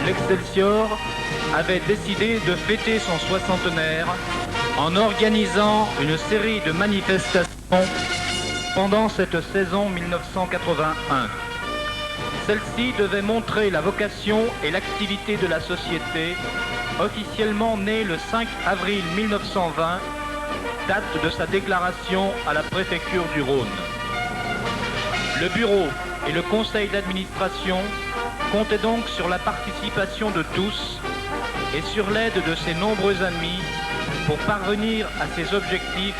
l'Excelsior avait décidé de fêter son soixantenaire en organisant une série de manifestations pendant cette saison 1981. Celle-ci devait montrer la vocation et l'activité de la société, officiellement née le 5 avril 1920, date de sa déclaration à la préfecture du Rhône. Le bureau et le conseil d'administration comptaient donc sur la participation de tous et sur l'aide de ses nombreux amis pour parvenir à ces objectifs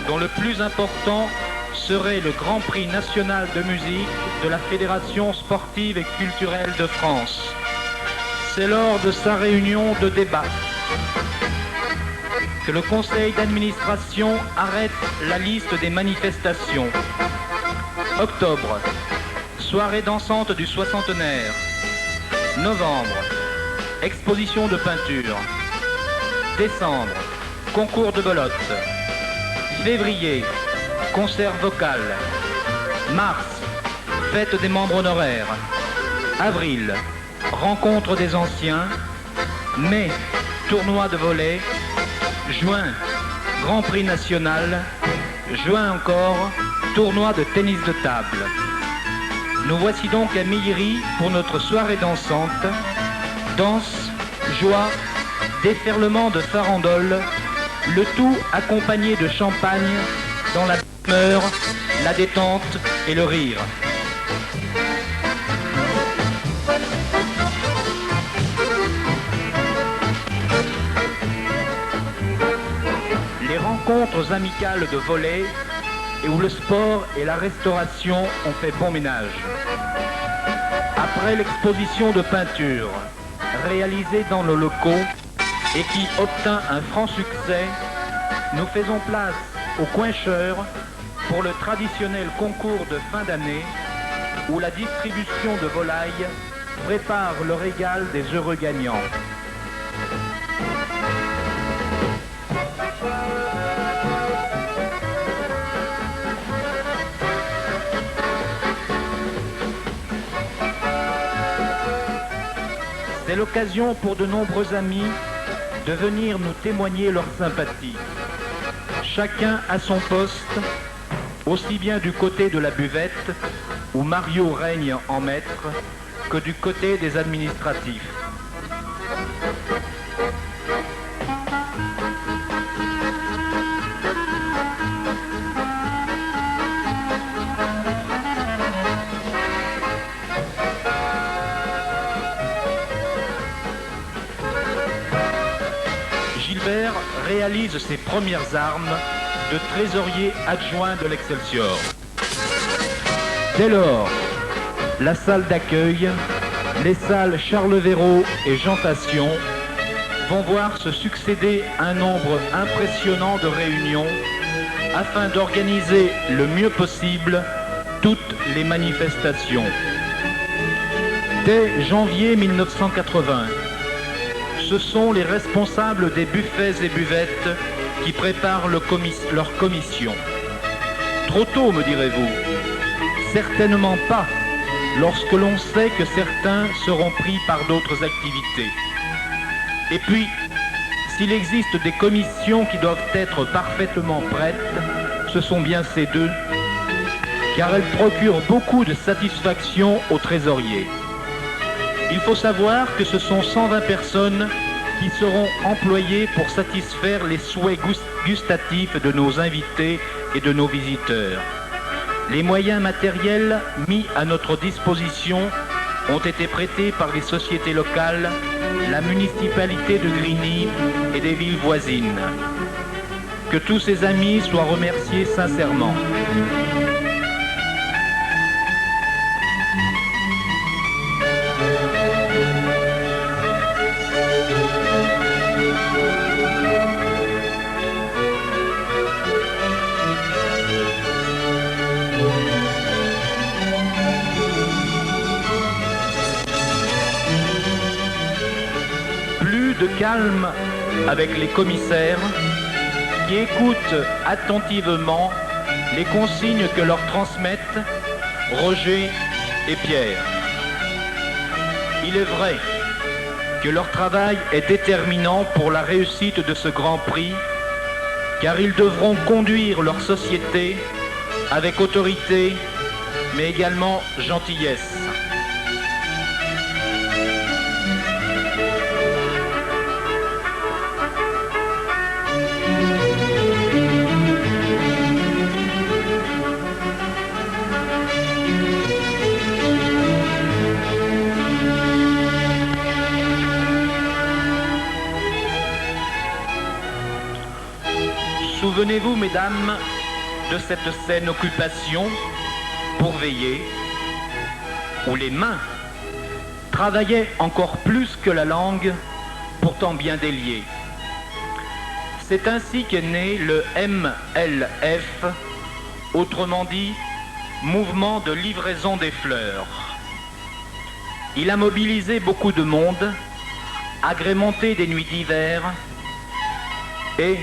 dont le plus important serait le Grand Prix national de musique de la Fédération sportive et culturelle de France. C'est lors de sa réunion de débat que le conseil d'administration arrête la liste des manifestations. Octobre, soirée dansante du soixantenaire. Novembre, exposition de peinture. Décembre, concours de belote. Février, concert vocal. Mars, fête des membres honoraires. Avril, rencontre des anciens. Mai, tournoi de volley. Juin, Grand Prix national. Juin encore, tournoi de tennis de table. Nous voici donc à Milly pour notre soirée dansante. Danse, joie, déferlement de farandole, le tout accompagné de champagne dans la humeur, la détente et le rire. Les rencontres amicales de volley et où le sport et la restauration ont fait bon ménage. Après l'exposition de peinture réalisée dans nos locaux et qui obtint un franc succès, nous faisons place au Coincheur pour le traditionnel concours de fin d'année où la distribution de volailles prépare le régal des heureux gagnants. C'est l'occasion pour de nombreux amis de venir nous témoigner leur sympathie. Chacun à son poste, aussi bien du côté de la buvette, où Mario règne en maître, que du côté des administratifs. Gilbert réalise ses premières armes de trésorier adjoint de l'Excelsior. Dès lors, la salle d'accueil, les salles Charles Véraud et Jean Tassion vont voir se succéder un nombre impressionnant de réunions afin d'organiser le mieux possible toutes les manifestations. Dès janvier 1980, ce sont les responsables des buffets et buvettes qui préparent leur commission. Trop tôt, me direz-vous? Certainement pas, lorsque l'on sait que certains seront pris par d'autres activités. Et puis, s'il existe des commissions qui doivent être parfaitement prêtes, ce sont bien ces deux, car elles procurent beaucoup de satisfaction aux trésoriers. Il faut savoir que ce sont 120 personnes qui seront employées pour satisfaire les souhaits gustatifs de nos invités et de nos visiteurs. Les moyens matériels mis à notre disposition ont été prêtés par les sociétés locales, la municipalité de Grigny et des villes voisines. Que tous ces amis soient remerciés sincèrement. De calme avec les commissaires qui écoutent attentivement les consignes que leur transmettent Roger et Pierre. Il est vrai que leur travail est déterminant pour la réussite de ce grand prix, car ils devront conduire leur société avec autorité, mais également gentillesse. Souvenez-vous, mesdames, de cette saine occupation pour veiller, où les mains travaillaient encore plus que la langue, pourtant bien déliée. C'est ainsi qu'est né le MLF, autrement dit, Mouvement de livraison des fleurs. Il a mobilisé beaucoup de monde, agrémenté des nuits d'hiver, et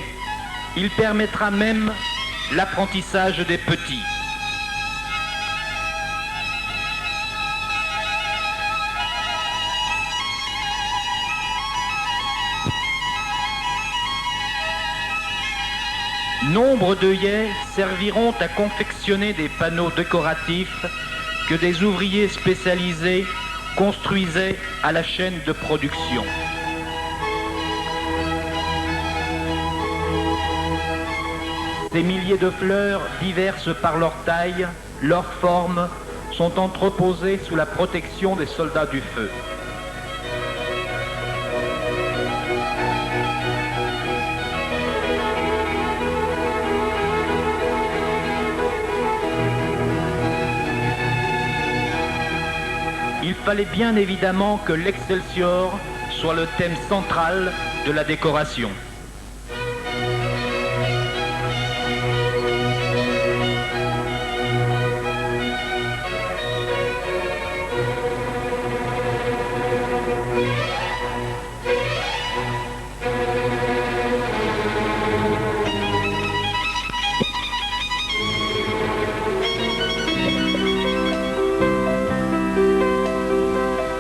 il permettra même l'apprentissage des petits. Nombre d'œillets serviront à confectionner des panneaux décoratifs que des ouvriers spécialisés construisaient à la chaîne de production. Ces milliers de fleurs, diverses par leur taille, leur forme, sont entreposées sous la protection des soldats du feu. Il fallait bien évidemment que l'Excelsior soit le thème central de la décoration.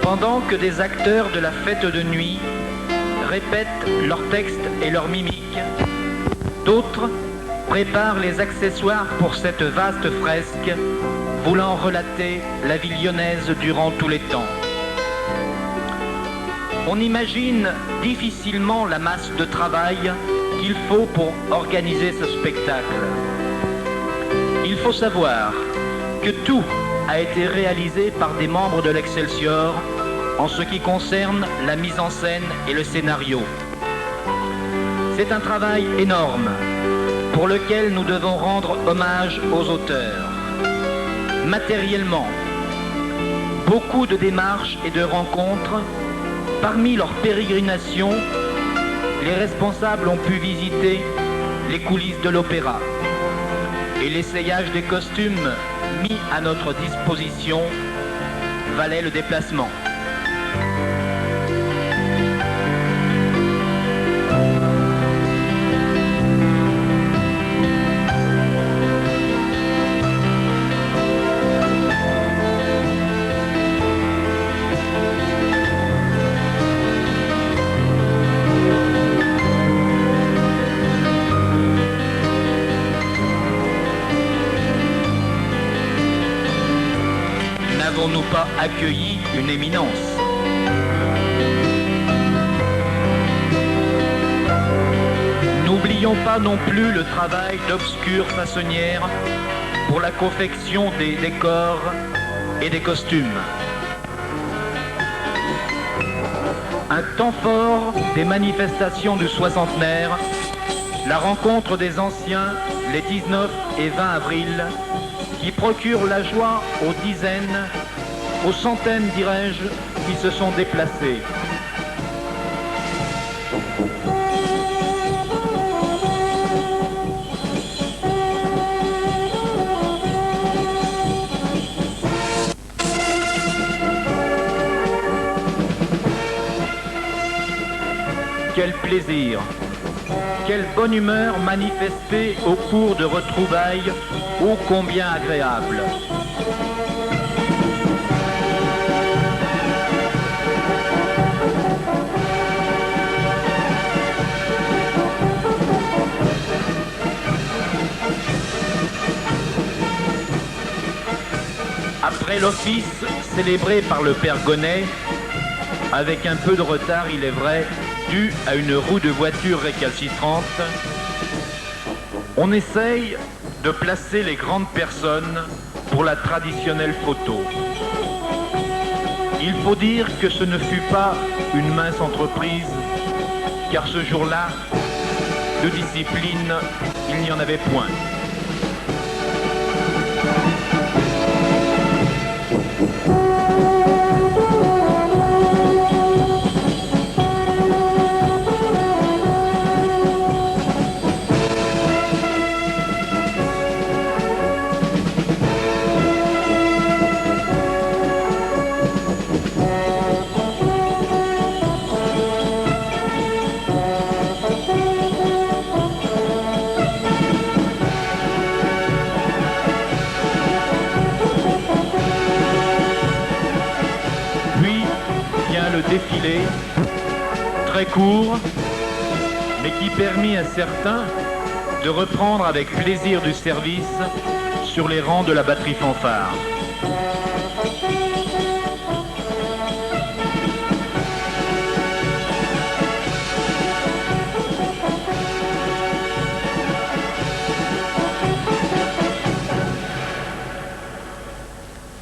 Pendant que des acteurs de la fête de nuit répètent leurs textes et leurs mimiques, d'autres préparent les accessoires pour cette vaste fresque, voulant relater la vie lyonnaise durant tous les temps. On imagine difficilement la masse de travail qu'il faut pour organiser ce spectacle. Il faut savoir que tout a été réalisé par des membres de l'Excelsior en ce qui concerne la mise en scène et le scénario. C'est un travail énorme pour lequel nous devons rendre hommage aux auteurs. Matériellement, beaucoup de démarches et de rencontres. Parmi leurs pérégrinations, les responsables ont pu visiter les coulisses de l'opéra et l'essayage des costumes mis à notre disposition valait le déplacement. N'avons-nous pas accueilli une éminence? N'oublions pas non plus le travail d'obscures façonnières pour la confection des décors et des costumes. Un temps fort des manifestations du soixantenaire, la rencontre des anciens les 19 et 20 avril, qui procure la joie aux dizaines, aux centaines, dirais-je, qui se sont déplacés. Quel plaisir, quelle bonne humeur manifestée au cours de retrouvailles ô combien agréables. Après l'office célébré par le père Gonnet, avec un peu de retard, il est vrai, dû à une roue de voiture récalcitrante, on essaye de placer les grandes personnes pour la traditionnelle photo. Il faut dire que ce ne fut pas une mince entreprise, car ce jour-là, de discipline, il n'y en avait point. Défilé très court, mais qui permit à certains de reprendre avec plaisir du service sur les rangs de la batterie fanfare.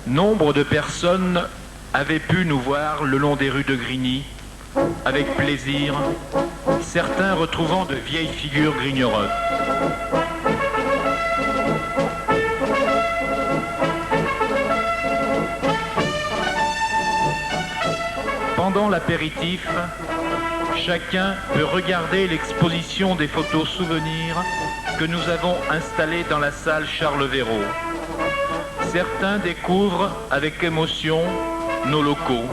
Nombre de personnes avaient pu nous voir le long des rues de Grigny, avec plaisir, certains retrouvant de vieilles figures grignorantes. Pendant l'apéritif, chacun peut regarder l'exposition des photos souvenirs que nous avons installée dans la salle Charles-Véraud. Certains découvrent avec émotion nos locaux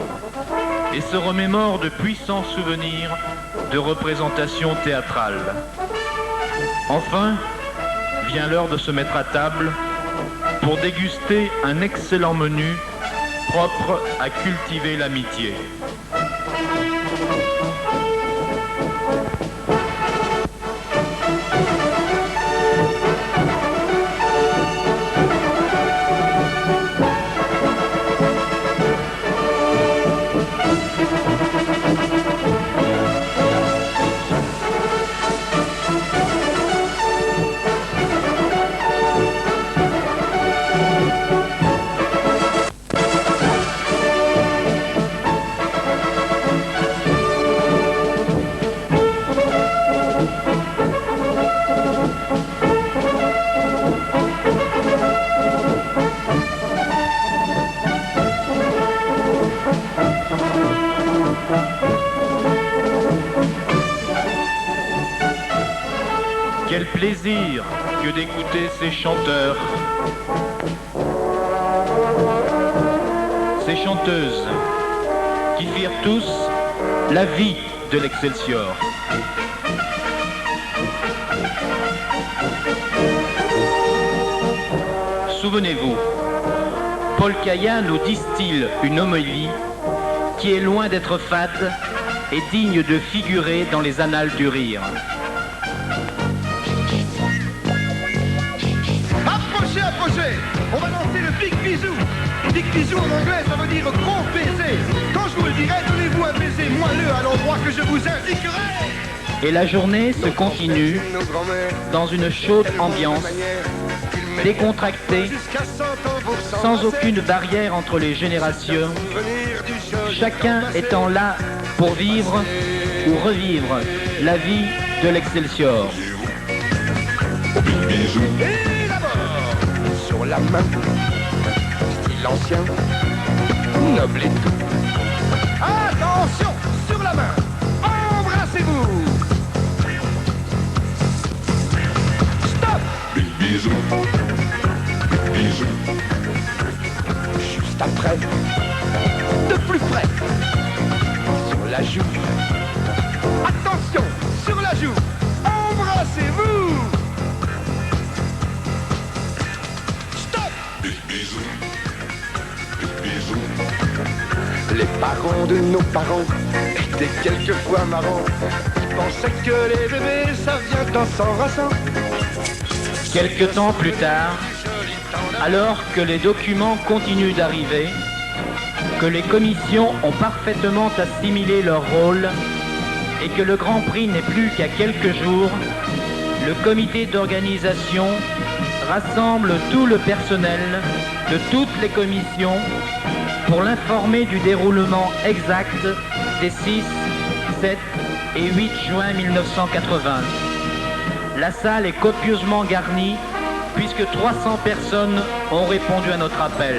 et se remémorent de puissants souvenirs de représentations théâtrales. Enfin, vient l'heure de se mettre à table pour déguster un excellent menu propre à cultiver l'amitié. Quel plaisir que d'écouter ces chanteurs, ces chanteuses, qui firent tous la vie de l'Excelsior. Souvenez-vous, Paul Caillat nous distille une homélie qui est loin d'être fade et digne de figurer dans les annales du rire. Approchez, on va lancer le big bisou. Big bisou en anglais, ça veut dire gros baiser. Quand je vous le dirai, donnez-vous un baiser moelleux à l'endroit que je vous indiquerai. Et la journée se continue dans une chaude ambiance, décontractée, sans aucune barrière entre les générations, chacun étant là pour vivre ou revivre la vie de l'Excelsior. Et d'abord, sur la main, style ancien, noble et tout. Attention, sur la main, embrassez-vous. Stop. Big bisou, big bisou. Juste après, de plus près, sur la joue. Attention, sur la joue, embrassez-vous. Stop. Big bisou, big bisou. Les parents de nos parents étaient quelquefois marrants. Ils pensaient que les bébés, ça vient en s'embrassant. Quelque temps plus tard, alors que les documents continuent d'arriver, que les commissions ont parfaitement assimilé leur rôle et que le Grand Prix n'est plus qu'à quelques jours, le comité d'organisation rassemble tout le personnel de toutes les commissions pour l'informer du déroulement exact des 6, 7 et 8 juin 1980. La salle est copieusement garnie puisque 300 personnes ont répondu à notre appel.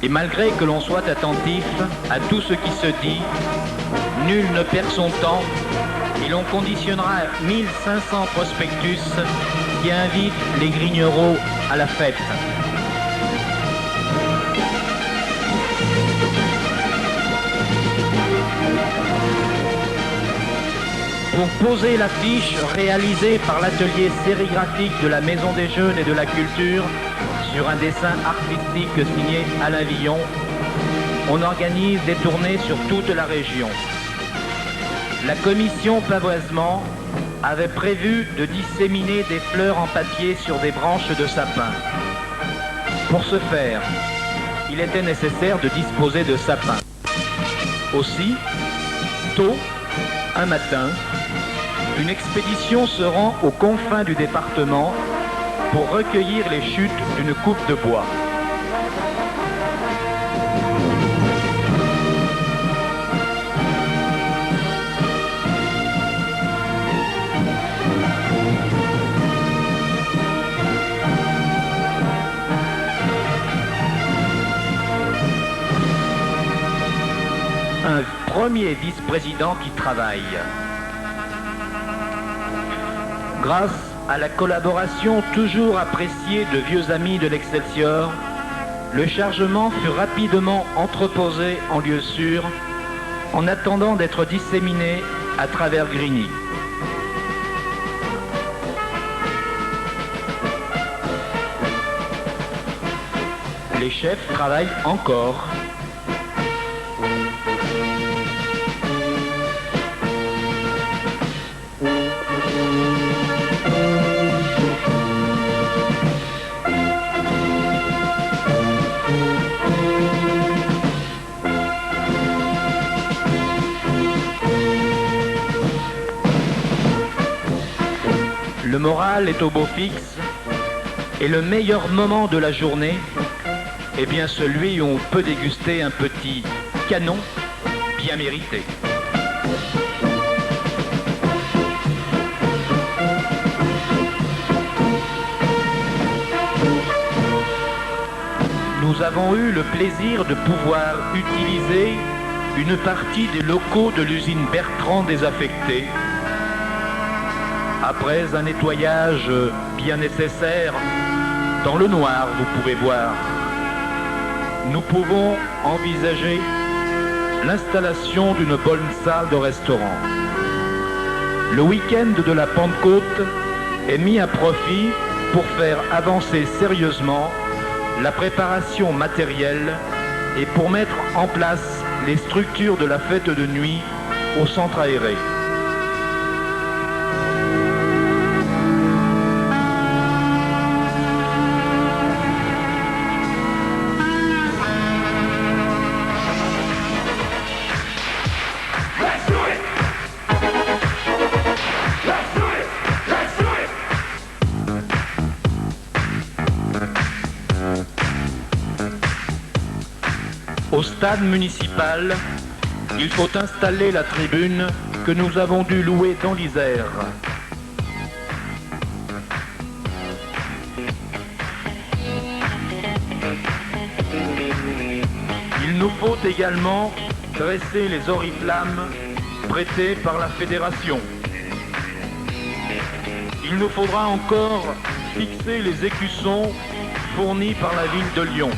Et malgré que l'on soit attentif à tout ce qui se dit, nul ne perd son temps et l'on conditionnera 1500 prospectus qui invitent les grignereaux à la fête. Pour poser l'affiche réalisée par l'atelier sérigraphique de la Maison des Jeunes et de la Culture sur un dessin artistique signé Alain Villon, on organise des tournées sur toute la région. La commission pavoisement avait prévu de disséminer des fleurs en papier sur des branches de sapin. Pour ce faire, il était nécessaire de disposer de sapins. Aussi, tôt, un matin, une expédition se rend aux confins du département pour recueillir les chutes d'une coupe de bois. Un premier vice-président qui travaille. Grâce à la collaboration toujours appréciée de vieux amis de l'Excelsior, le chargement fut rapidement entreposé en lieu sûr, en attendant d'être disséminé à travers Grigny. Les chefs travaillent encore. Le moral est au beau fixe et le meilleur moment de la journée est bien celui où on peut déguster un petit canon bien mérité. Nous avons eu le plaisir de pouvoir utiliser une partie des locaux de l'usine Bertrand désaffectée. Après un nettoyage bien nécessaire, dans le noir, vous pouvez voir, nous pouvons envisager l'installation d'une bonne salle de restaurant. Le week-end de la Pentecôte est mis à profit pour faire avancer sérieusement la préparation matérielle et pour mettre en place les structures de la fête de nuit au centre aéré. Au stade municipal, il faut installer la tribune que nous avons dû louer dans l'Isère. Il nous faut également dresser les oriflammes prêtées par la fédération. Il nous faudra encore fixer les écussons fournis par la ville de Lyon.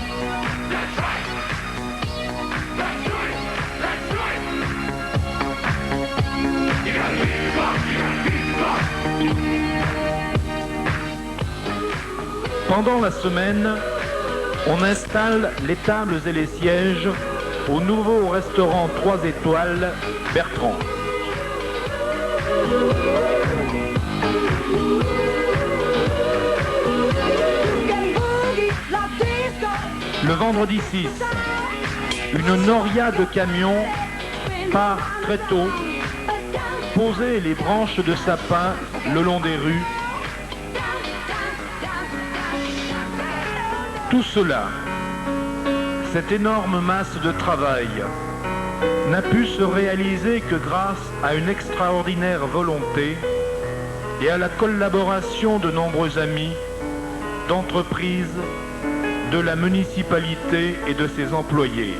Pendant la semaine, on installe les tables et les sièges au nouveau restaurant 3 étoiles Bertrand. Le vendredi 6, une noria de camions part très tôt, poser les branches de sapin le long des rues. Tout cela, cette énorme masse de travail, n'a pu se réaliser que grâce à une extraordinaire volonté et à la collaboration de nombreux amis, d'entreprises, de la municipalité et de ses employés.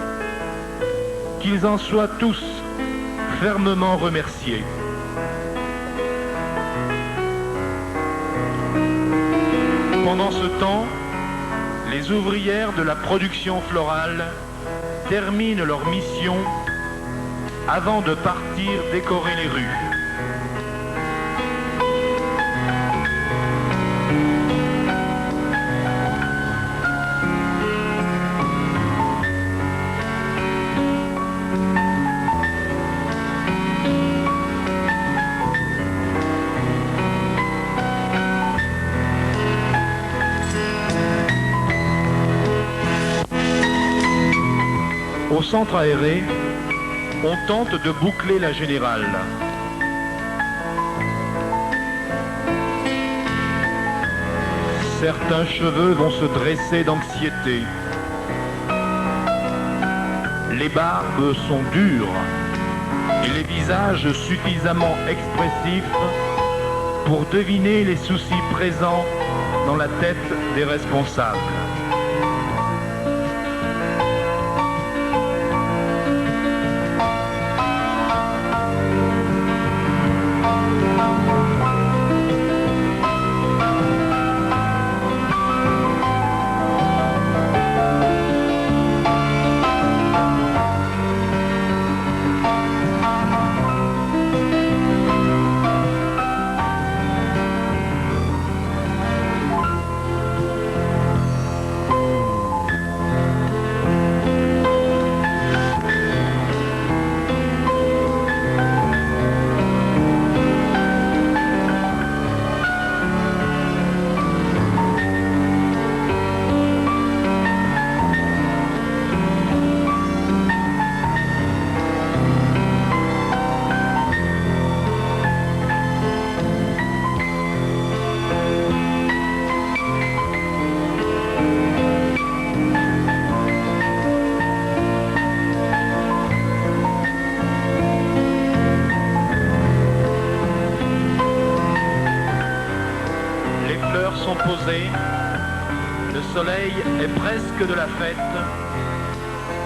Qu'ils en soient tous fermement remerciés. Pendant ce temps, les ouvrières de la production florale terminent leur mission avant de partir décorer les rues. Au centre aéré, on tente de boucler la générale. Certains cheveux vont se dresser d'anxiété. Les barbes sont dures et les visages suffisamment expressifs pour deviner les soucis présents dans la tête des responsables. Le soleil est presque de la fête.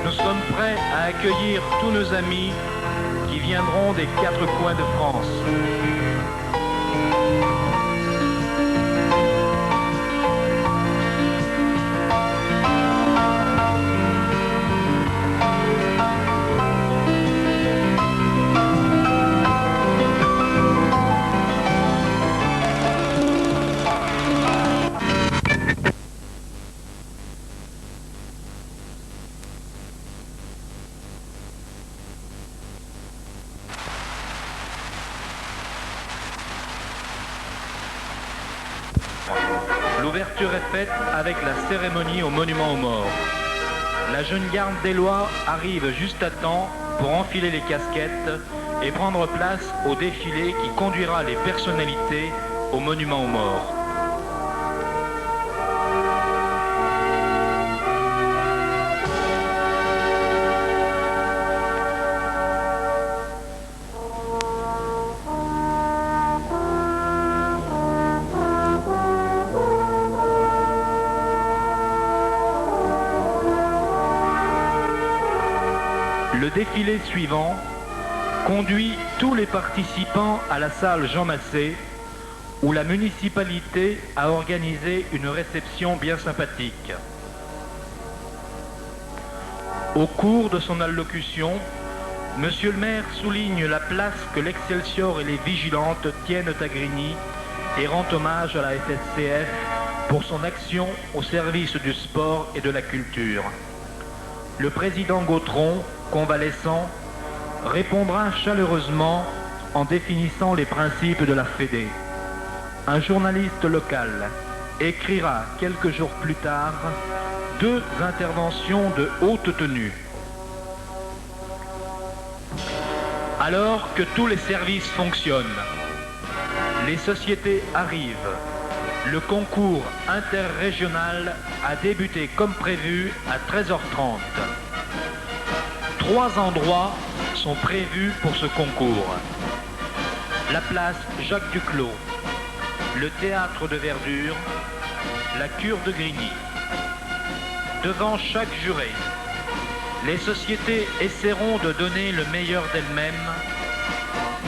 Nous sommes prêts à accueillir tous nos amis qui viendront des 4 coins de France. L'ouverture est faite avec la cérémonie au monument aux morts. La jeune garde d'Éloie arrive juste à temps pour enfiler les casquettes et prendre place au défilé qui conduira les personnalités au monument aux morts. Le défilé suivant conduit tous les participants à la salle Jean Massé, où la municipalité a organisé une réception bien sympathique. Au cours de son allocution, Monsieur le maire souligne la place que l'Excelsior et les Vigilantes tiennent à Grigny et rend hommage à la FSCF pour son action au service du sport et de la culture. Le président Gautron, convalescent, répondra chaleureusement en définissant les principes de la Fédé. Un journaliste local écrira quelques jours plus tard 2 interventions de haute tenue. Alors que tous les services fonctionnent, les sociétés arrivent, le concours interrégional a débuté comme prévu à 13h30. 3 endroits sont prévus pour ce concours. La place Jacques Duclos, le théâtre de Verdure, la cure de Grigny. Devant chaque juré, les sociétés essaieront de donner le meilleur d'elles-mêmes,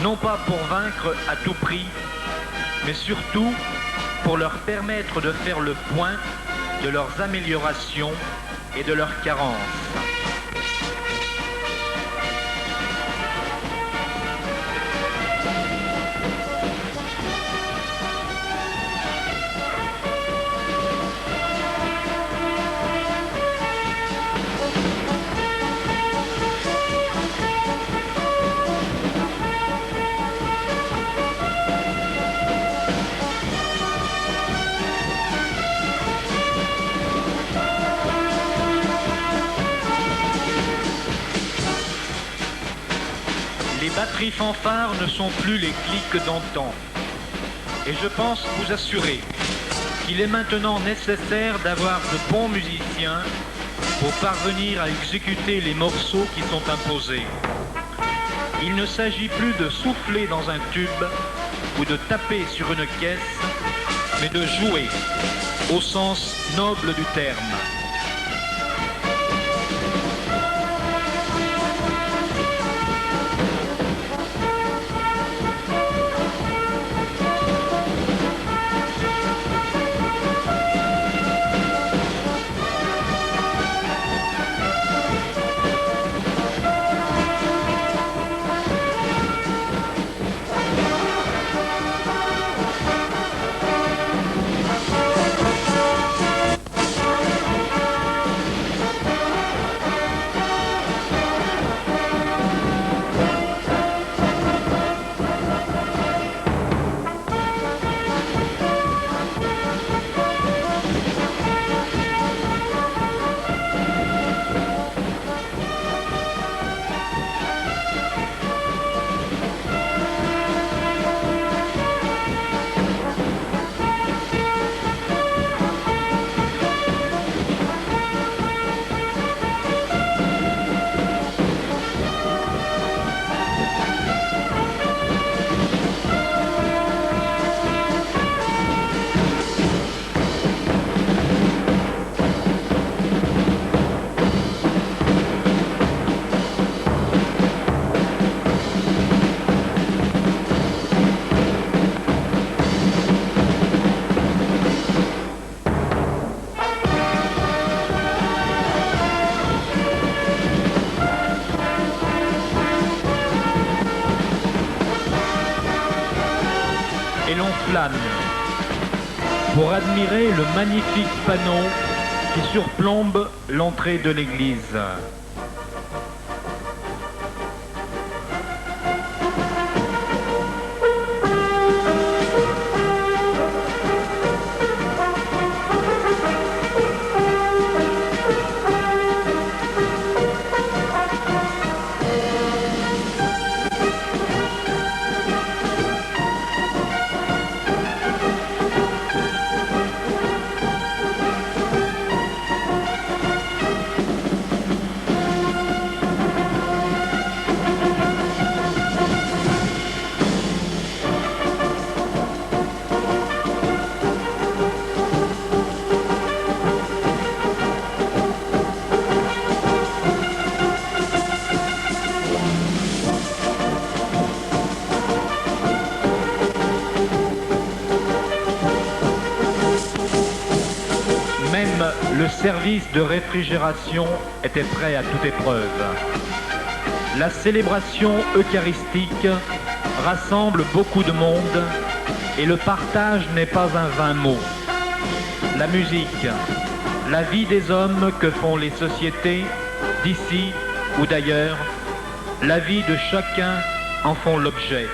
non pas pour vaincre à tout prix, mais surtout pour leur permettre de faire le point de leurs améliorations et de leurs carences. Les batteries fanfares ne sont plus les clics d'antan. Et je pense vous assurer qu'il est maintenant nécessaire d'avoir de bons musiciens pour parvenir à exécuter les morceaux qui sont imposés. Il ne s'agit plus de souffler dans un tube ou de taper sur une caisse, mais de jouer au sens noble du terme. Et l'on flâne pour admirer le magnifique panneau qui surplombe l'entrée de l'église. Même le service de réfrigération était prêt à toute épreuve. La célébration eucharistique rassemble beaucoup de monde et le partage n'est pas un vain mot. la musique, la vie des hommes que font les sociétés, d'ici ou d'ailleurs, la vie de chacun en font l'objet.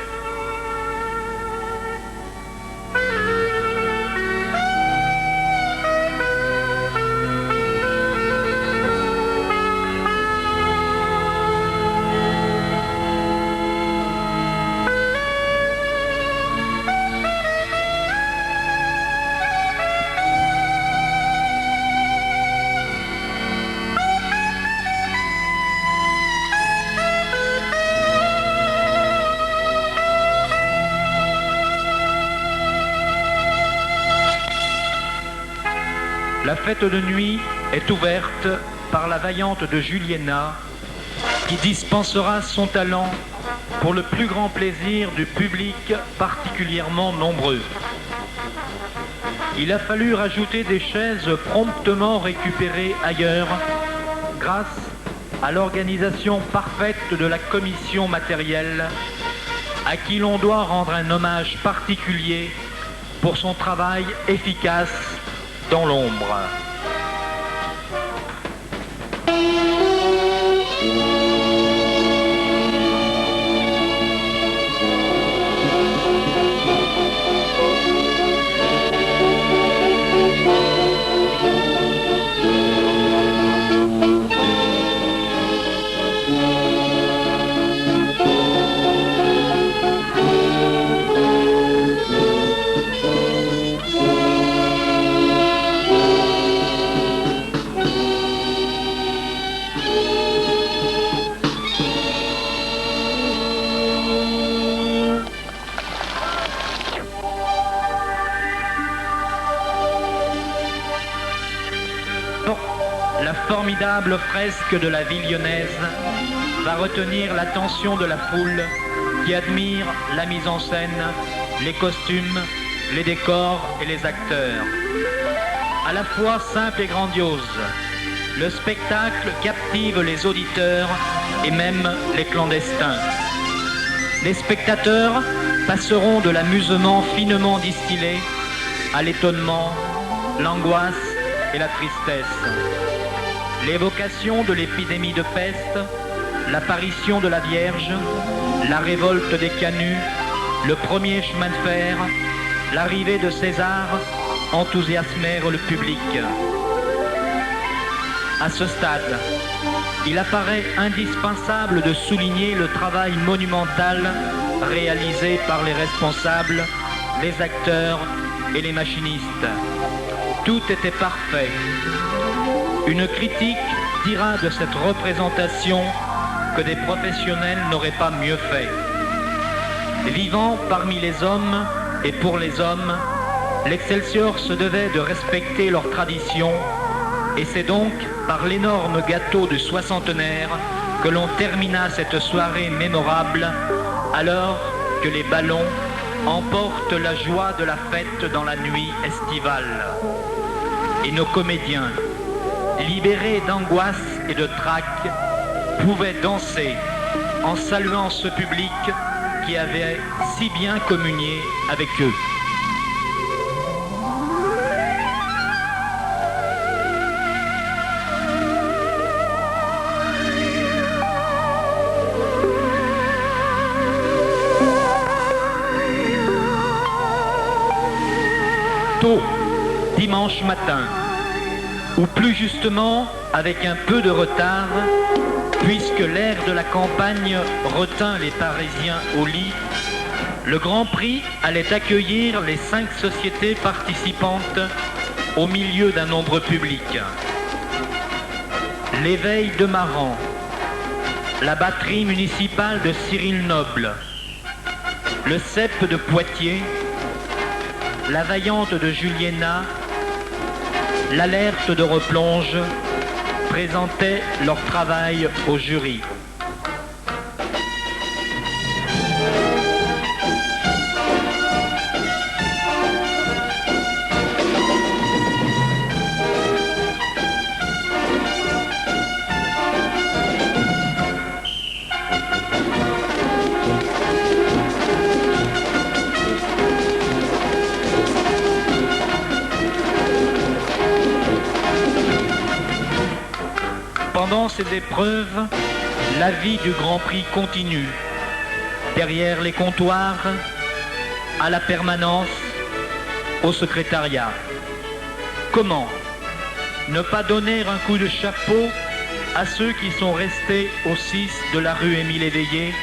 La fête de nuit est ouverte par la vaillante de Juliena qui dispensera son talent pour le plus grand plaisir du public particulièrement nombreux. Il a fallu rajouter des chaises promptement récupérées ailleurs grâce à l'organisation parfaite de la commission matérielle à qui l'on doit rendre un hommage particulier pour son travail efficace dans l'ombre. La formidable fresque de la ville lyonnaise va retenir l'attention de la foule qui admire la mise en scène, les costumes, les décors et les acteurs. À la fois simple et grandiose, le spectacle captive les auditeurs et même les clandestins. Les spectateurs passeront de l'amusement finement distillé à l'étonnement, l'angoisse et la tristesse. L'évocation de l'épidémie de peste, l'apparition de la Vierge, la révolte des canuts, le premier chemin de fer, l'arrivée de César enthousiasmèrent le public. À ce stade, il apparaît indispensable de souligner le travail monumental réalisé par les responsables, les acteurs et les machinistes. Tout était parfait. Une critique dira de cette représentation que des professionnels n'auraient pas mieux fait. Vivant parmi les hommes et pour les hommes, l'Excelsior se devait de respecter leurs traditions et c'est donc par l'énorme gâteau du soixantenaire que l'on termina cette soirée mémorable alors que les ballons emportent la joie de la fête dans la nuit estivale. Et nos comédiens, libérés d'angoisse et de trac, pouvaient danser en saluant ce public qui avait si bien communié avec eux. Tôt, dimanche matin, ou plus justement avec un peu de retard, puisque l'air de la campagne retint les Parisiens au lit, le Grand Prix allait accueillir les 5 sociétés participantes au milieu d'un nombre public. L'éveil de Maran, la batterie municipale de Cyril Noble, le CEP de Poitiers, la vaillante de Juliena, l'alerte de Replonge présentaient leur travail au jury. Pendant ces épreuves, la vie du Grand Prix continue. Derrière les comptoirs, à la permanence, au secrétariat. Comment ne pas donner un coup de chapeau à ceux qui sont restés au 6 de la rue Émile Éveillé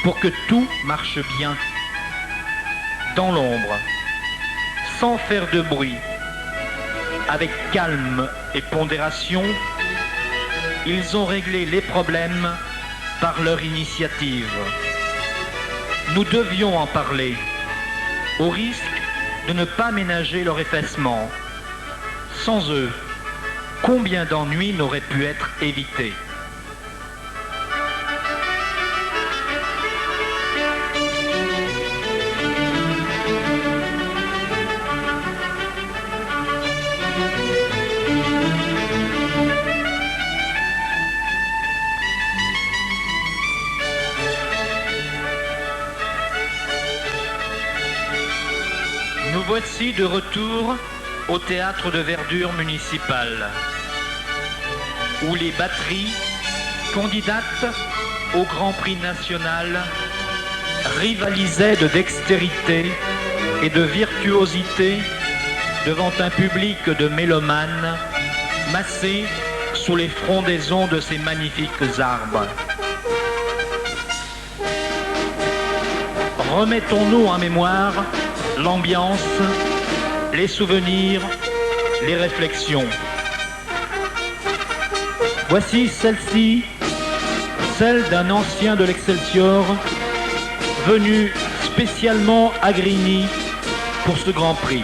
pour que tout marche bien, dans l'ombre, sans faire de bruit, avec calme et pondération, ils ont réglé les problèmes par leur initiative. Nous devions en parler, au risque de ne pas ménager leur effacement. Sans eux, combien d'ennuis n'auraient pu être évités? Nous voici de retour au théâtre de verdure municipale, où les batteries, candidates au Grand Prix national, rivalisaient de dextérité et de virtuosité devant un public de mélomanes massés sous les frondaisons de ces magnifiques arbres. Remettons-nous en mémoire l'ambiance, les souvenirs, les réflexions. Voici celle-ci, celle d'un ancien de l'Excelsior, venu spécialement à Grigny pour ce Grand Prix.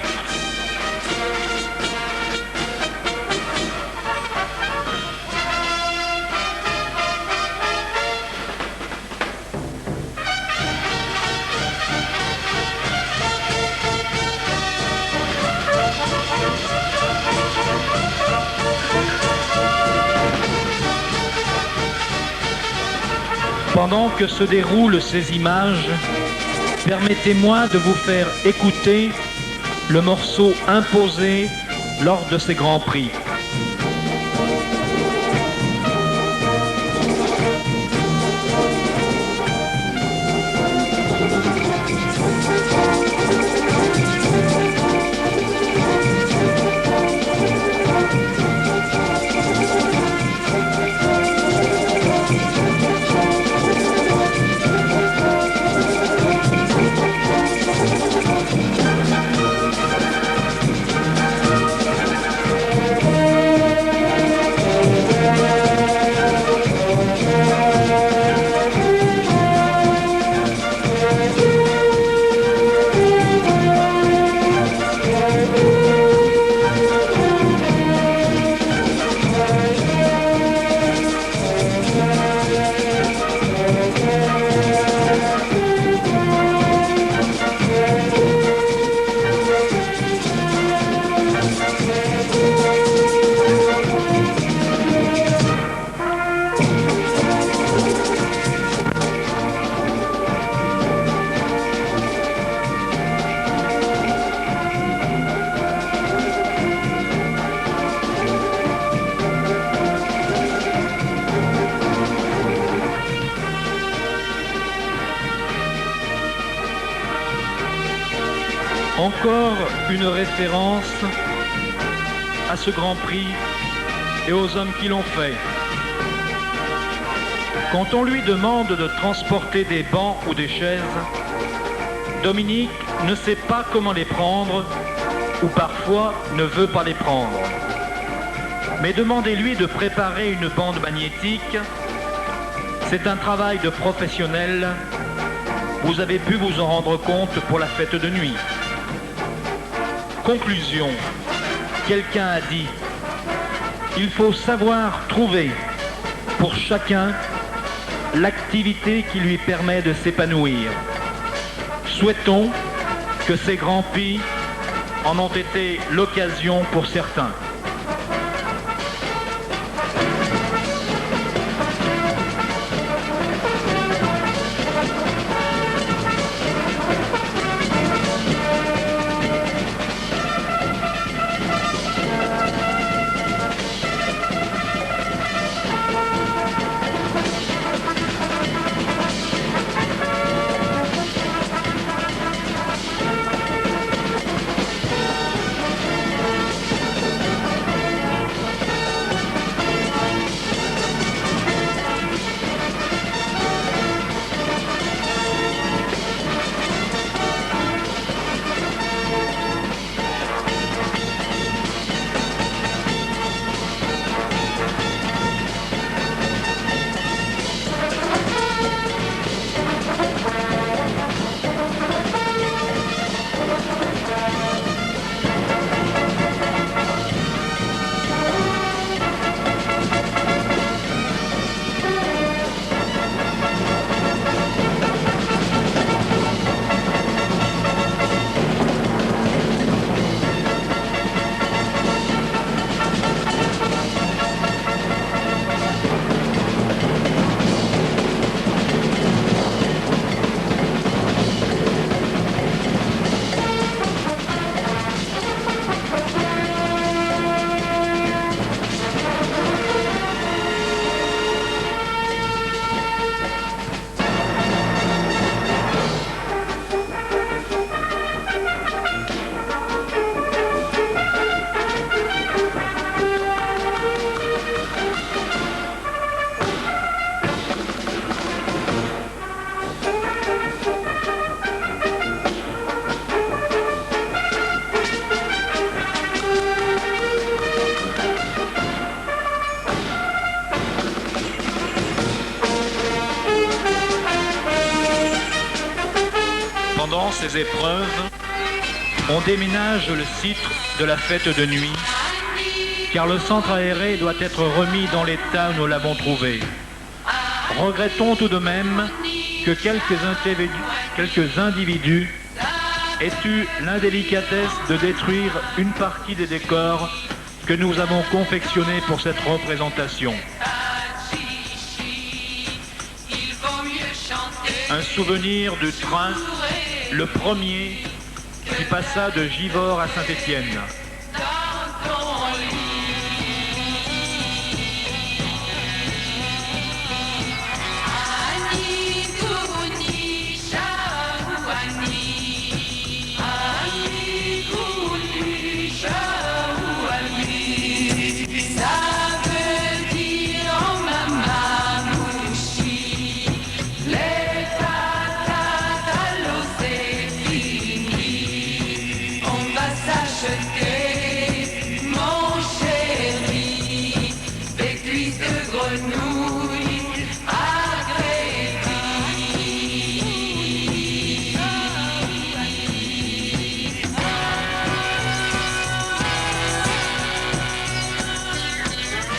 Pendant que se déroulent ces images, permettez-moi de vous faire écouter le morceau imposé lors de ces Grands Prix. Encore une référence à ce Grand Prix et aux hommes qui l'ont fait. Quand on lui demande de transporter des bancs ou des chaises, Dominique ne sait pas comment les prendre ou parfois ne veut pas les prendre. Mais demandez-lui de préparer une bande magnétique. C'est un travail de professionnel. Vous avez pu vous en rendre compte pour la fête de nuit. Conclusion, quelqu'un a dit, il faut savoir trouver pour chacun l'activité qui lui permet de s'épanouir. Souhaitons que ces Grands Prix en ont été l'occasion pour certains. ces épreuves, on déménage le site de la fête de nuit, car le centre aéré doit être remis dans l'état où nous l'avons trouvé. Regrettons tout de même que quelques individus aient eu l'indélicatesse de détruire une partie des décors que nous avons confectionnés pour cette représentation. Un souvenir du train, le premier, qui passa de Givors à Saint-Étienne.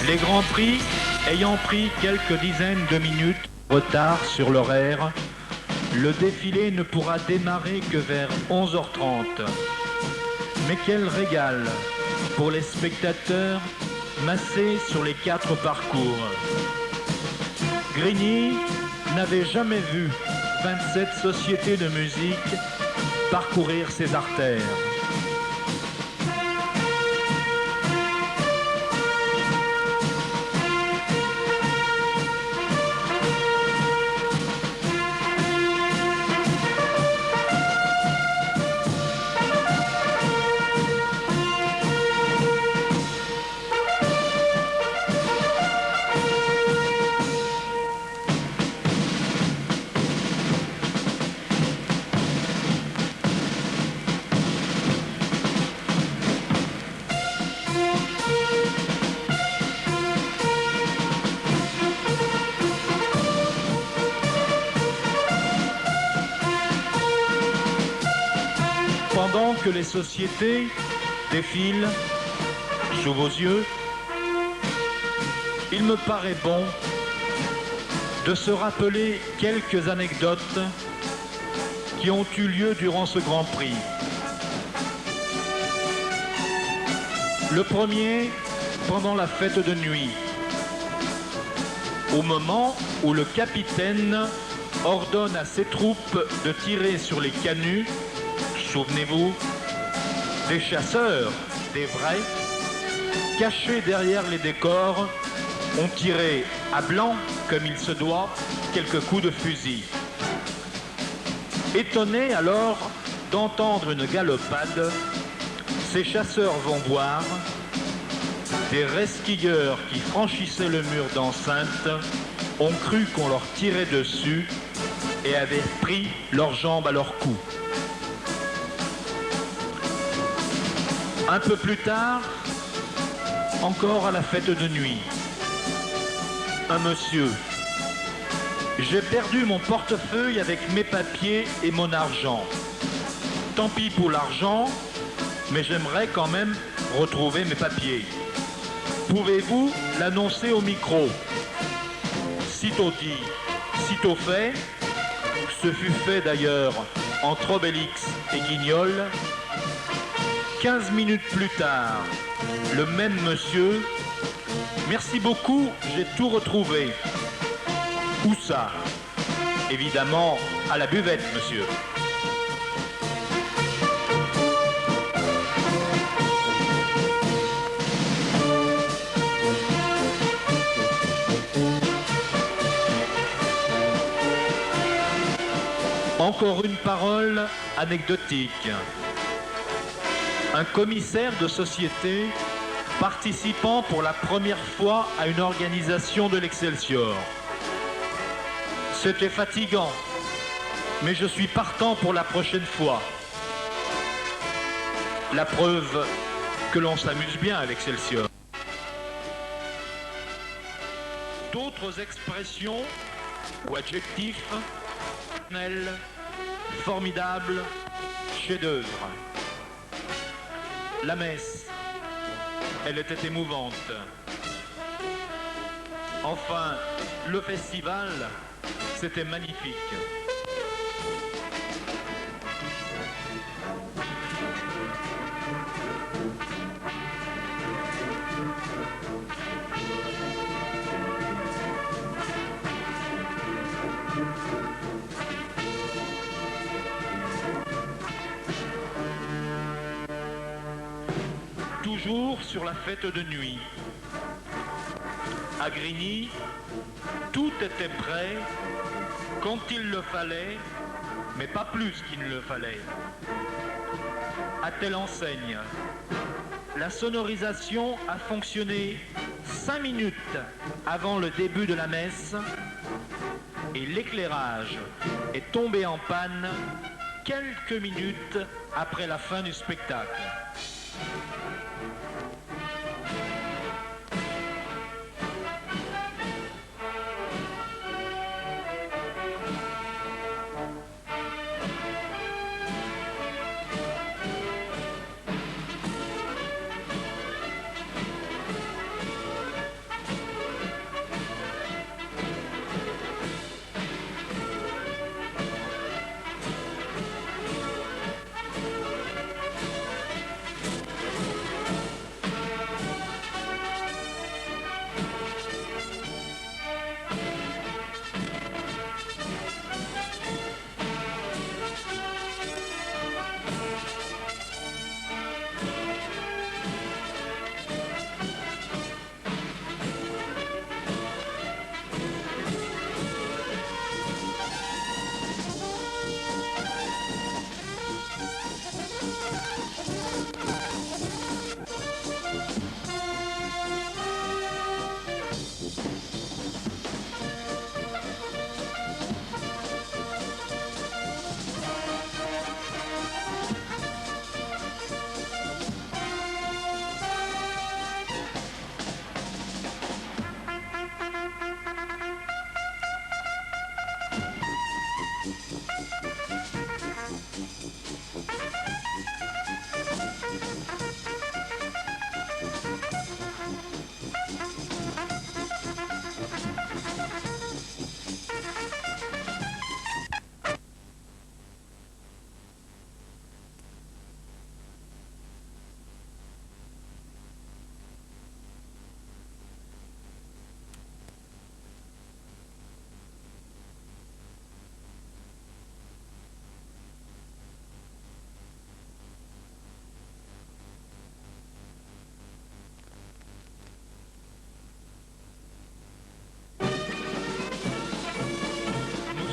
Les Grands Prix ayant pris quelques dizaines de minutes de retard sur l'horaire, le défilé ne pourra démarrer que vers 11h30. Mais quel régal pour les spectateurs massés sur les 4 parcours. Grigny n'avait jamais vu 27 sociétés de musique parcourir ses artères. Pendant que les sociétés défilent sous vos yeux, il me paraît bon de se rappeler quelques anecdotes qui ont eu lieu durant ce Grand Prix. Le premier, pendant la fête de nuit, au moment où le capitaine ordonne à ses troupes de tirer sur les canuts. Souvenez-vous, des chasseurs, des vrais, cachés derrière les décors, ont tiré à blanc, comme il se doit, quelques coups de fusil. Étonnés alors d'entendre une galopade, ces chasseurs vont voir des resquilleurs qui franchissaient le mur d'enceinte, ont cru qu'on leur tirait dessus et avaient pris leurs jambes à leur cou. Un peu plus tard, encore à la fête de nuit, un monsieur. J'ai perdu mon portefeuille avec mes papiers et mon argent. Tant pis pour l'argent, mais j'aimerais quand même retrouver mes papiers. Pouvez-vous l'annoncer au micro? Sitôt dit, sitôt fait. Ce fut fait d'ailleurs entre Obélix et Guignol. 15 minutes plus tard, le même monsieur. Merci beaucoup, j'ai tout retrouvé. Où ça? Évidemment, à la buvette, monsieur. Encore une parole anecdotique. Un commissaire de société participant pour la première fois à une organisation de l'Excelsior. C'était fatigant, mais je suis partant pour la prochaine fois. La preuve que l'on s'amuse bien à l'Excelsior. D'autres expressions ou adjectifs, formidable, chef-d'œuvre. La messe, elle était émouvante. Enfin, le festival, c'était magnifique. Toujours sur la fête de nuit. À Grigny, tout était prêt quand il le fallait, mais pas plus qu'il ne le fallait. À telle enseigne, la sonorisation a fonctionné 5 minutes avant le début de la messe et l'éclairage est tombé en panne quelques minutes après la fin du spectacle.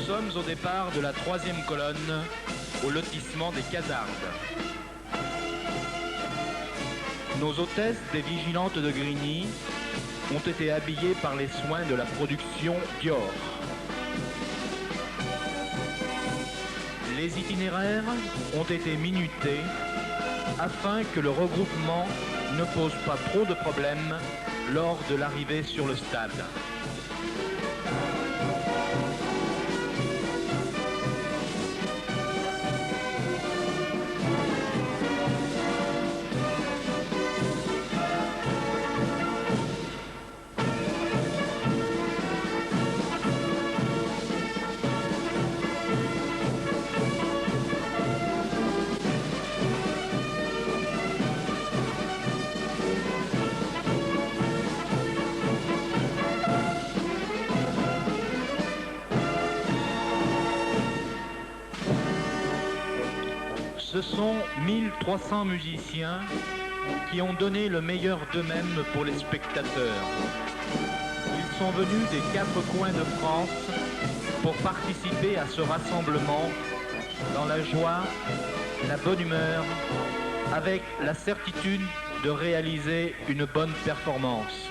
Nous sommes au départ de la 3e colonne, au lotissement des Casardes. Nos hôtesses des Vigilantes de Grigny ont été habillées par les soins de la production Dior. Les itinéraires ont été minutés afin que le regroupement ne pose pas trop de problèmes lors de l'arrivée sur le stade. Ce sont 1300 musiciens qui ont donné le meilleur d'eux-mêmes pour les spectateurs. Ils sont venus des 4 coins de France pour participer à ce rassemblement dans la joie, la bonne humeur, avec la certitude de réaliser une bonne performance.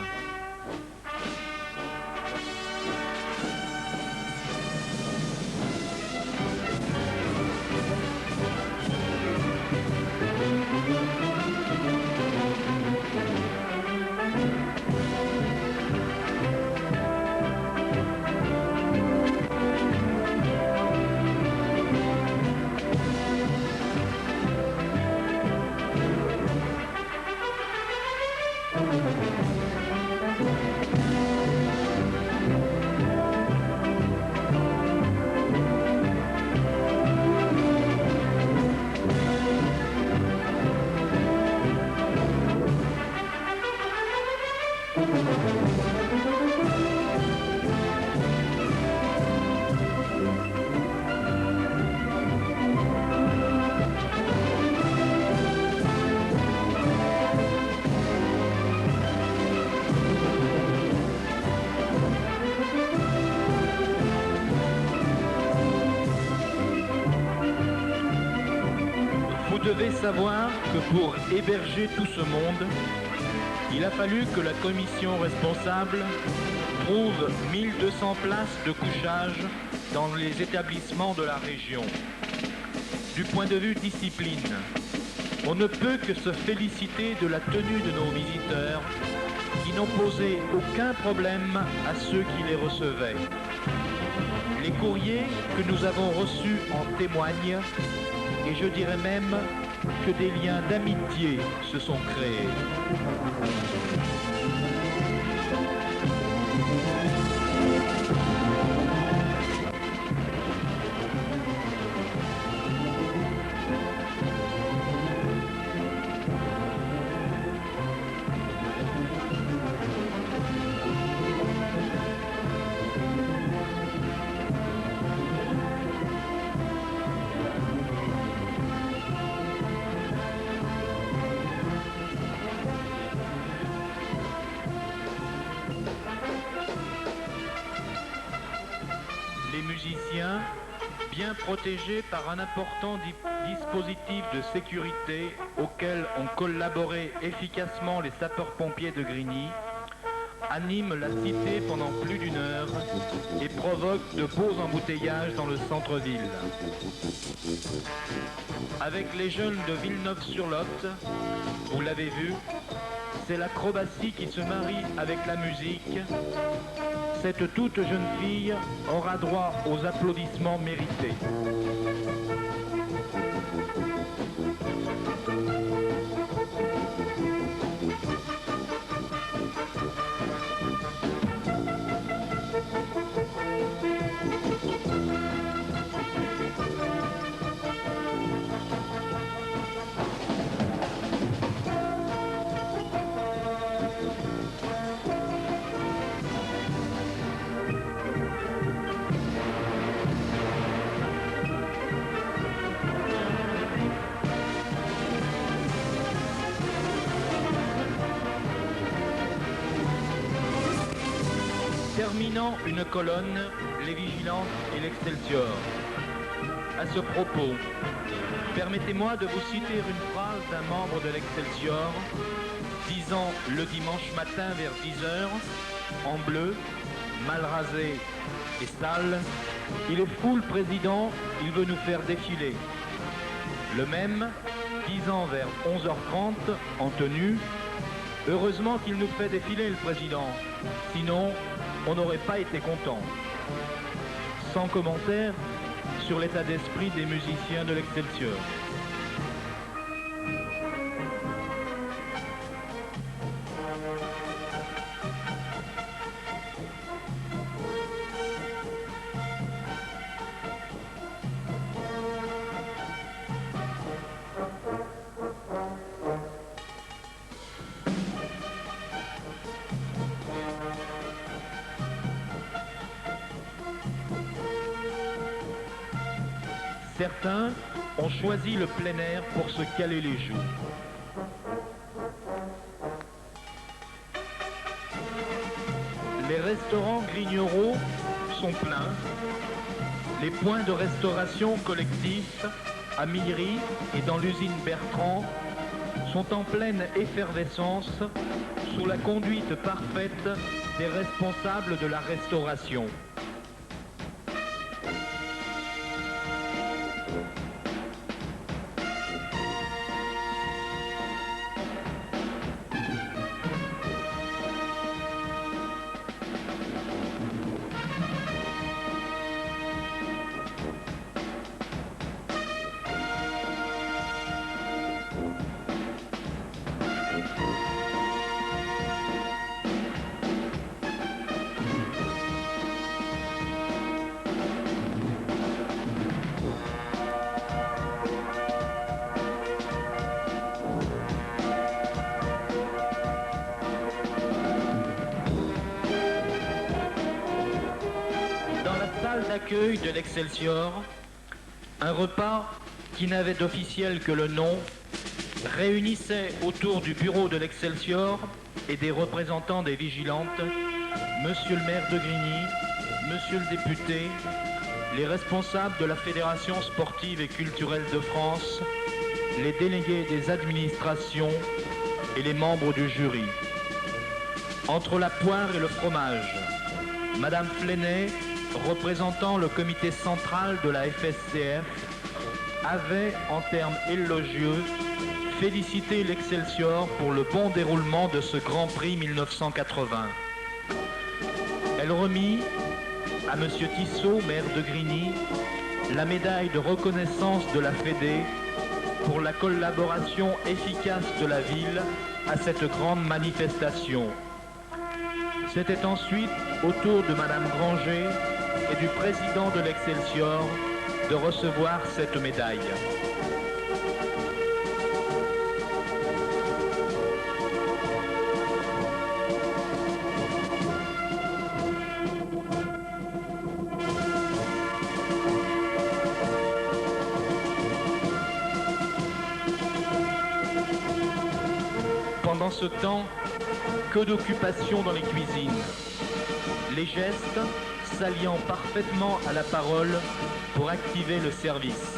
Vous devez savoir que pour héberger tout ce monde, il a fallu que la commission responsable trouve 1200 places de couchage dans les établissements de la région. Du point de vue discipline, on ne peut que se féliciter de la tenue de nos visiteurs qui n'ont posé aucun problème à ceux qui les recevaient. Les courriers que nous avons reçus en témoignent et je dirais même que des liens d'amitié se sont créés. Les musiciens, bien protégés par un important dispositif de sécurité auquel ont collaboré efficacement les sapeurs-pompiers de Grigny, animent la cité pendant plus d'une heure et provoquent de beaux embouteillages dans le centre-ville. Avec les jeunes de Villeneuve-sur-Lot, vous l'avez vu, c'est l'acrobatie qui se marie avec la musique. Cette toute jeune fille aura droit aux applaudissements mérités. Terminant une colonne, les Vigilantes et l'Excelsior. À ce propos, permettez-moi de vous citer une phrase d'un membre de l'Excelsior disant le dimanche matin vers 10h, en bleu, mal rasé et sale, il est fou le président, il veut nous faire défiler. Le même, disant vers 11h30, en tenue, heureusement qu'il nous fait défiler le président, sinon on n'aurait pas été content. Sans commentaire sur l'état d'esprit des musiciens de l'Excelsior. Certains ont choisi le plein air pour se caler les joues. Les restaurants Grignerot sont pleins. Les points de restauration collectifs à Millery et dans l'usine Bertrand sont en pleine effervescence sous la conduite parfaite des responsables de la restauration. l'accueil de l'Excelsior, un repas qui n'avait d'officiel que le nom réunissait autour du bureau de l'Excelsior et des représentants des vigilantes, Monsieur le maire de Grigny, Monsieur le député, les responsables de la Fédération sportive et culturelle de France, les délégués des administrations et les membres du jury. Entre la poire et le fromage, Madame Flenay, représentant le comité central de la FSCF, avait, en termes élogieux, félicité l'Excelsior pour le bon déroulement de ce Grand Prix 1980. Elle remit à M. Tissot, maire de Grigny, la médaille de reconnaissance de la Fédé pour la collaboration efficace de la ville à cette grande manifestation. C'était ensuite au tour de Madame Granger et du président de l'Excelsior de recevoir cette médaille. Pendant ce temps, que d'occupation dans les cuisines. Les gestes s'alliant parfaitement à la parole pour activer le service.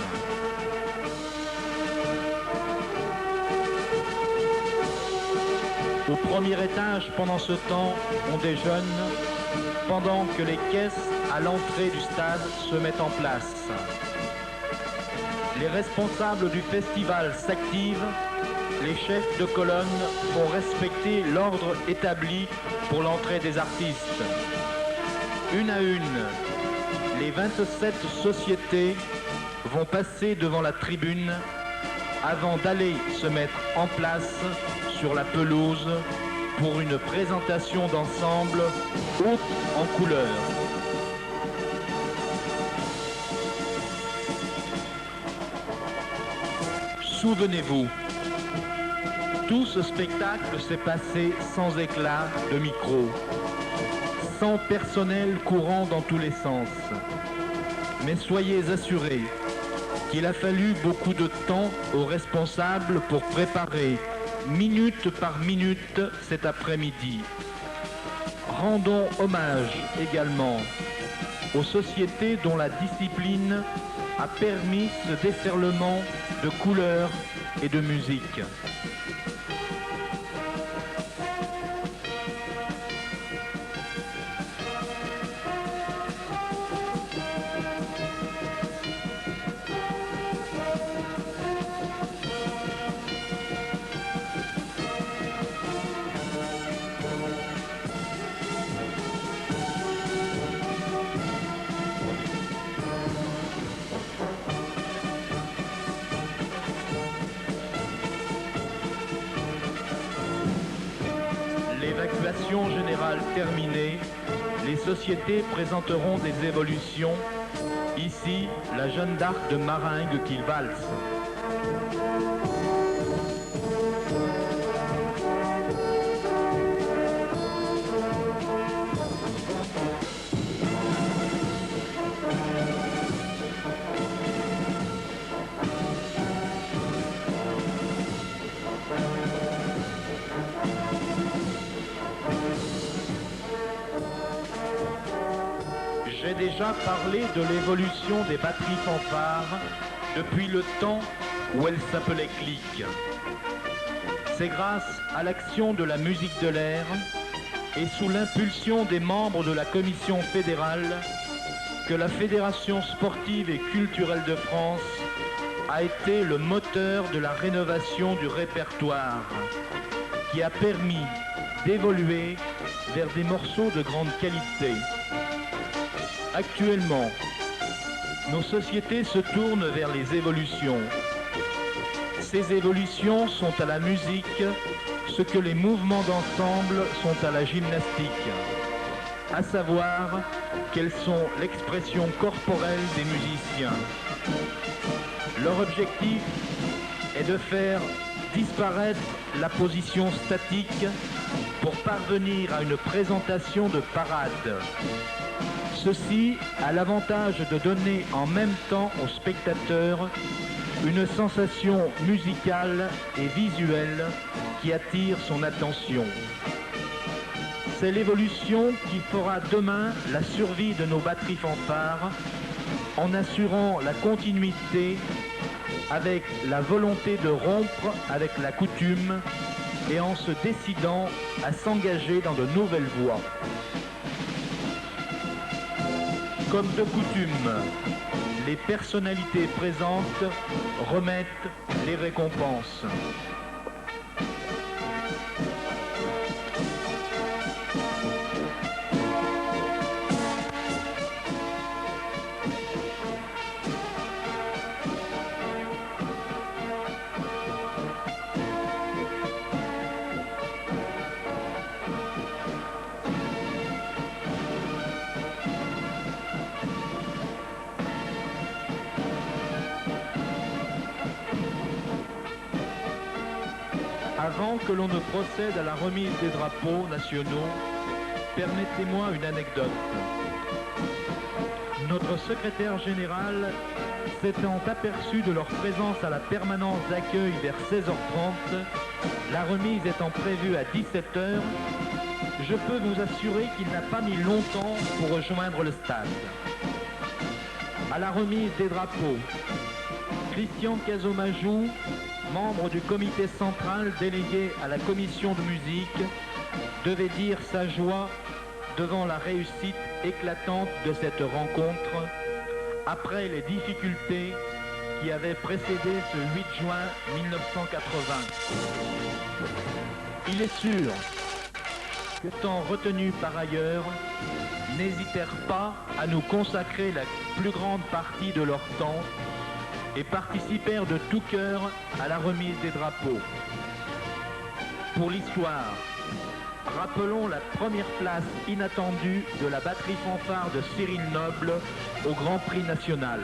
Au premier étage, pendant ce temps, on déjeune, pendant que les caisses à l'entrée du stade se mettent en place. Les responsables du festival s'activent. Les chefs de colonne font respecter l'ordre établi pour l'entrée des artistes. Une à une, les 27 sociétés vont passer devant la tribune avant d'aller se mettre en place sur la pelouse pour une présentation d'ensemble haute en couleurs. Souvenez-vous, tout ce spectacle s'est passé sans éclat de micro, sans personnel courant dans tous les sens. Mais soyez assurés qu'il a fallu beaucoup de temps aux responsables pour préparer minute par minute cet après-midi. Rendons hommage également aux sociétés dont la discipline a permis ce déferlement de couleurs et de musique. L'évacuation générale terminée, les sociétés présenteront des évolutions. Ici, la Jeanne d'Arc de Maringues qui valse. J'ai déjà parlé de l'évolution des batteries fanfares depuis le temps où elles s'appelaient clics. C'est grâce à l'action de la musique de l'air et sous l'impulsion des membres de la Commission fédérale que la Fédération sportive et culturelle de France a été le moteur de la rénovation du répertoire qui a permis d'évoluer vers des morceaux de grande qualité. Actuellement, nos sociétés se tournent vers les évolutions. Ces évolutions sont à la musique ce que les mouvements d'ensemble sont à la gymnastique, à savoir qu'elles sont l'expression corporelle des musiciens. Leur objectif est de faire disparaître la position statique pour parvenir à une présentation de parade. Ceci a l'avantage de donner en même temps aux spectateurs une sensation musicale et visuelle qui attire son attention. C'est l'évolution qui fera demain la survie de nos batteries fanfares en assurant la continuité avec la volonté de rompre avec la coutume et en se décidant à s'engager dans de nouvelles voies. Comme de coutume, les personnalités présentes remettent les récompenses. Avant que l'on ne procède à la remise des drapeaux nationaux, permettez-moi une anecdote. Notre secrétaire général s'étant aperçu de leur présence à la permanence d'accueil vers 16h30, la remise étant prévue à 17h, je peux vous assurer qu'il n'a pas mis longtemps pour rejoindre le stade. À la remise des drapeaux, Christian Cazomajou, membre du comité central délégué à la commission de musique, devait dire sa joie devant la réussite éclatante de cette rencontre après les difficultés qui avaient précédé ce 8 juin 1980. Il est sûr que, étant retenus par ailleurs, n'hésitèrent pas à nous consacrer la plus grande partie de leur temps et participèrent de tout cœur à la remise des drapeaux. Pour l'histoire, rappelons la première place inattendue de la batterie fanfare de Cyril Noble au Grand Prix national.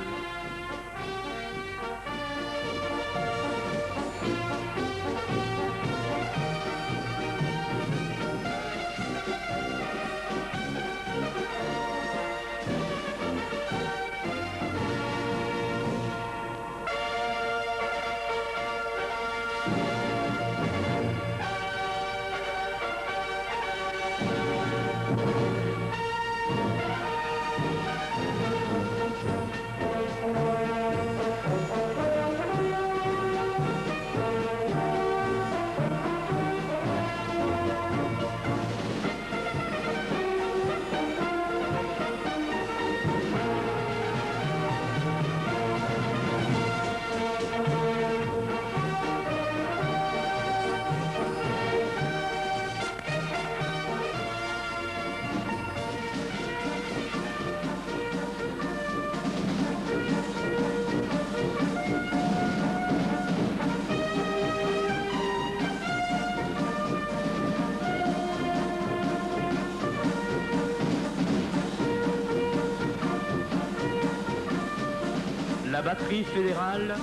La batterie fédérale,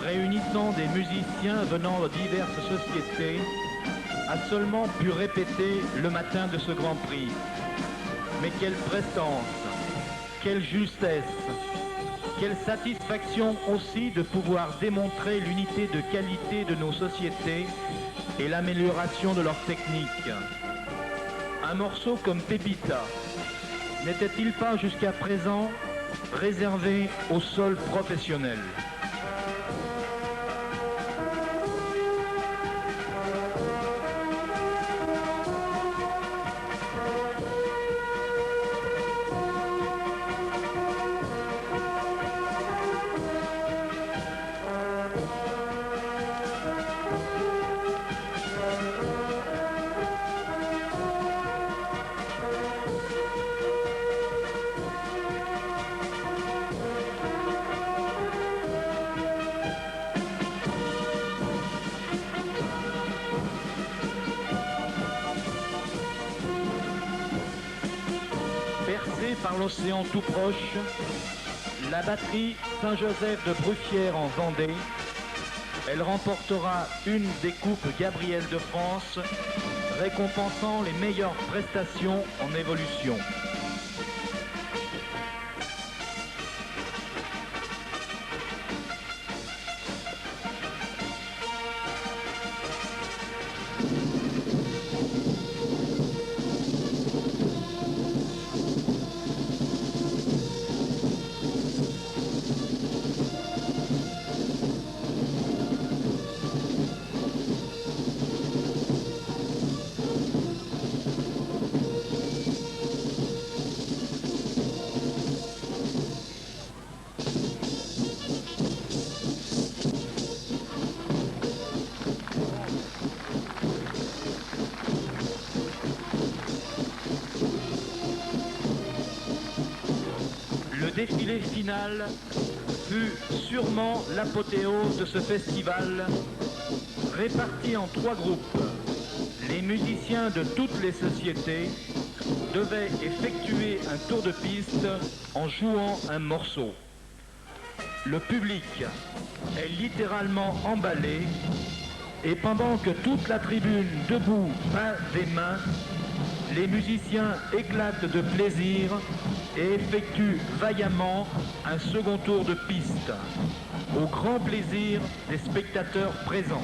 réunissant des musiciens venant de diverses sociétés, a seulement pu répéter le matin de ce Grand Prix. Mais quelle prestance, quelle justesse, quelle satisfaction aussi de pouvoir démontrer l'unité de qualité de nos sociétés et l'amélioration de leur technique. Un morceau comme Pepita n'était-il pas jusqu'à présent réservé au sol professionnel? Par l'océan tout proche, la batterie Saint-Joseph de Bruffière en Vendée, elle remportera une des coupes Gabriel de France, récompensant les meilleures prestations en évolution. défilé final fut sûrement l'apothéose de ce festival, réparti en 3 groupes. Les musiciens de toutes les sociétés devaient effectuer un tour de piste en jouant un morceau. Le public est littéralement emballé et pendant que toute la tribune debout bat des mains, les musiciens éclatent de plaisir et effectuent vaillamment un second tour de piste, au grand plaisir des spectateurs présents.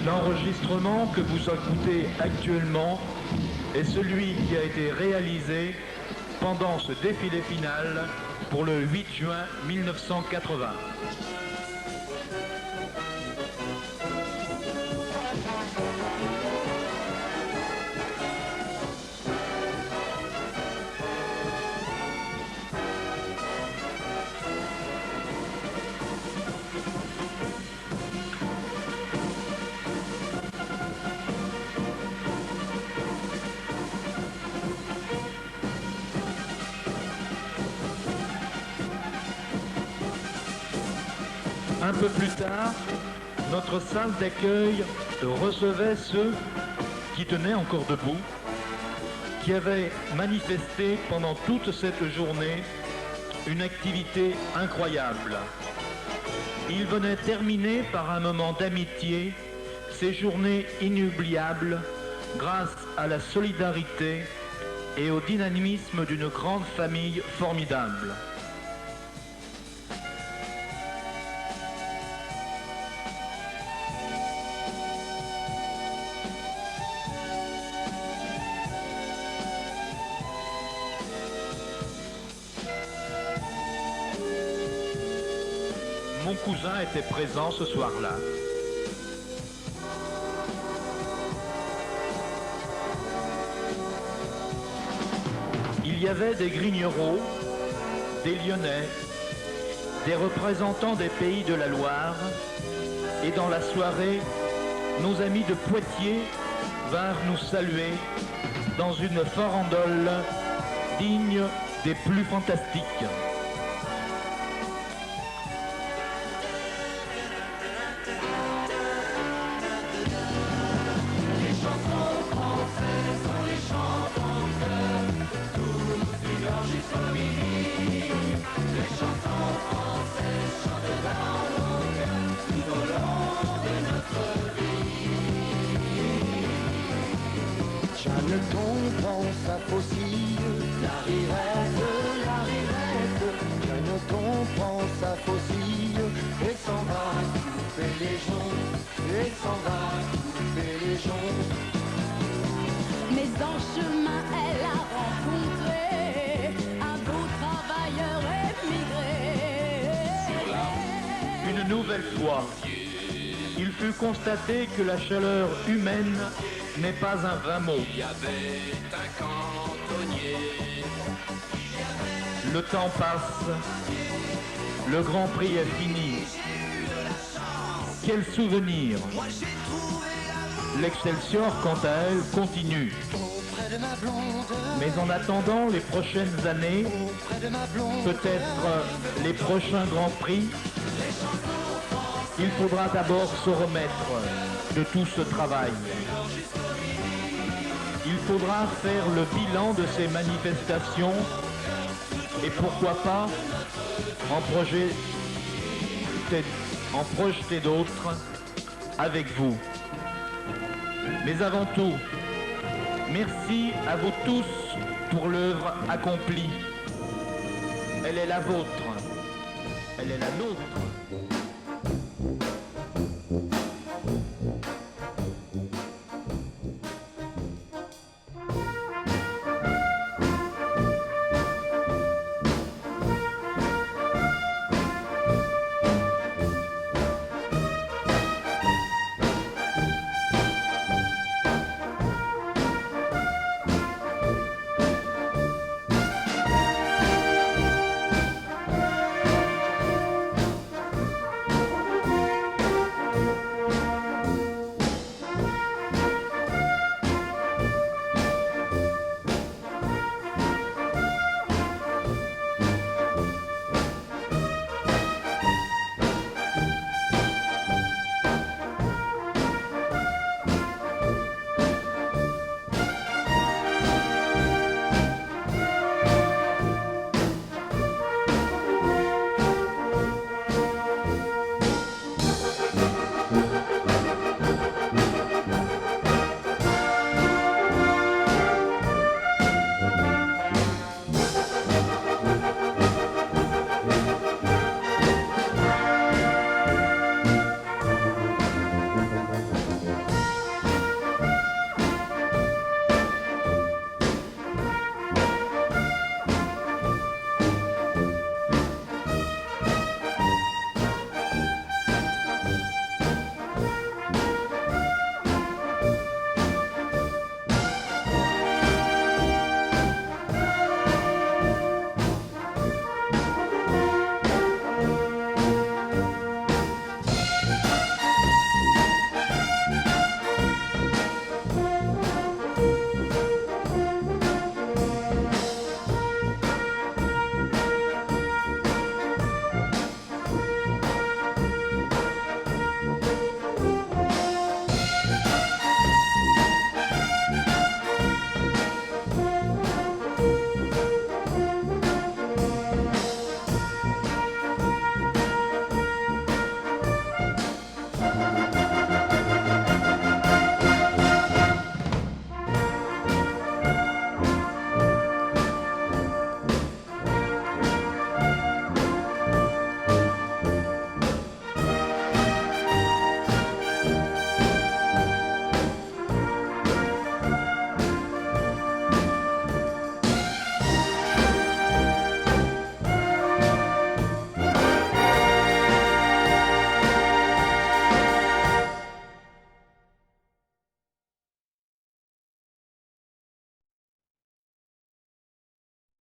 L'enregistrement que vous écoutez actuellement est celui qui a été réalisé pendant ce défilé final pour le 8 juin 1980. Un peu plus tard, notre salle d'accueil recevait ceux qui tenaient encore debout, qui avaient manifesté pendant toute cette journée une activité incroyable. Ils venaient terminer par un moment d'amitié ces journées inoubliables grâce à la solidarité et au dynamisme d'une grande famille formidable. Mon cousin était présent ce soir-là. Il y avait des Grignereaux, des Lyonnais, des représentants des pays de la Loire, et dans la soirée, nos amis de Poitiers vinrent nous saluer dans une farandole digne des plus fantastiques. Jeanneton prend sa faucille, la rirette, Jeanneton prend sa faucille et s'en va. son chemin, elle a rencontré un beau travailleur émigré. Une nouvelle fois, il fut constaté que la chaleur humaine n'est pas un vain mot. Il y avait un cantonnier. Le temps passe, le Grand Prix est fini. Quel souvenir! L'Excelsior, quant à elle, continue. Auprès de ma blonde, Mais en attendant les prochaines années, auprès de ma blonde, peut-être les prochains Grands Prix, il faudra d'abord se remettre de tout ce travail. Il faudra faire le bilan de ces manifestations et pourquoi pas en projeter d'autres avec vous. Mais avant tout, merci à vous tous pour l'œuvre accomplie. Elle est la vôtre, elle est la nôtre.